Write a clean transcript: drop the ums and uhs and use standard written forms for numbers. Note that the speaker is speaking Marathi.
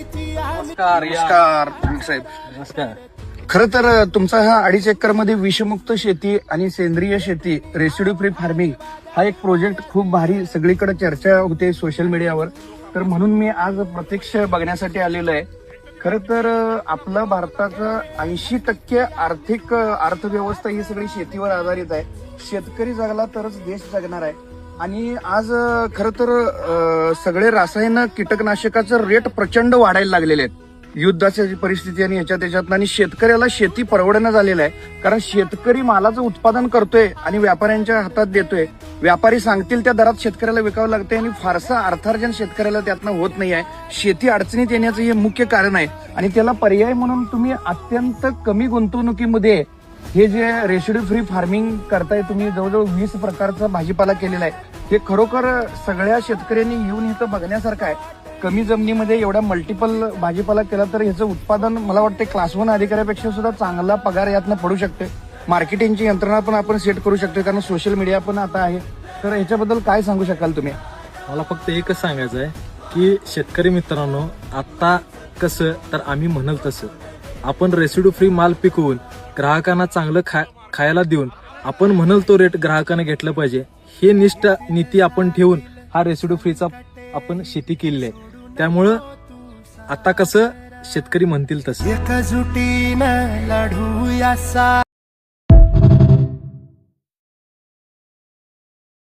नमस्कार साहेब. नमस्कार. खरं तर तुमचा हा 2.5 एकर मध्ये विषमुक्त शेती आणि सेंद्रिय शेती रेसिड्यू फ्री फार्मिंग हा एक प्रोजेक्ट खूप भारी सगळीकडे चर्चा होते सोशल मीडियावर. तर म्हणून मी आज प्रत्यक्ष बघण्यासाठी आलेलो आहे. खरं तर आपलं भारताचं 80% आर्थिक अर्थव्यवस्था ही सगळी शेतीवर आधारित आहे. शेतकरी जगला तरच देश जगणार आहे. आणि आज खरं तर सगळे रासायन कीटकनाशकाचं रेट प्रचंड वाढायला लागलेले आहेत युद्धाची परिस्थिती आणि ह्याच्या त्याच्यात. आणि शेतकऱ्याला शेती परवडणं झालेलं आहे, कारण शेतकरी मालाचं उत्पादन करतोय आणि व्यापाऱ्यांच्या हातात देतोय. व्यापारी सांगतील त्या दरात शेतकऱ्याला विकावं लागतंय आणि फारसं अर्थार्जन शेतकऱ्याला त्यातनं होत नाही आहे. शेती अडचणीत येण्याचं हे मुख्य कारण आहे. आणि त्याला पर्याय म्हणून तुम्ही अत्यंत कमी गुंतवणुकीमध्ये हे जे रेसिड्यू फ्री फार्मिंग करताय तुम्ही, जवळजवळ 20 प्रकारचा भाजीपाला केलेला आहे. हे खरोखर सगळ्या शेतकऱ्यांनी येऊन इथं बघण्यासारखं आहे. कमी जमिनीमध्ये एवढा मल्टिपल भाजीपाला केला तर ह्याचं उत्पादन मला वाटतं क्लास 1 अधिकाऱ्यापेक्षा सुद्धा चांगला पगार यातनं पडू शकते. मार्केटिंगची यंत्रणा पण आपण सेट करू शकतो, कारण सोशल मीडिया पण आता आहे. तर ह्याच्याबद्दल काय सांगू शकाल तुम्ही? मला फक्त एकच सांगायचं आहे की शेतकरी मित्रांनो, आता कसं तर आम्ही म्हणाल तसं आपण रेसिड्यू फ्री माल पिकवून ग्राहकांना चांगलं खायला देऊन आपण म्हणाल तो रेट ग्राहकांना घेतलं पाहिजे. हे निष्ठ नीती आपण ठेवून हा रेसिड्यू फ्रीचा आपण शेती केलेली आहे. त्यामुळं आता कसं शेतकरी म्हणतील तसं एकजुटीनं लढूया.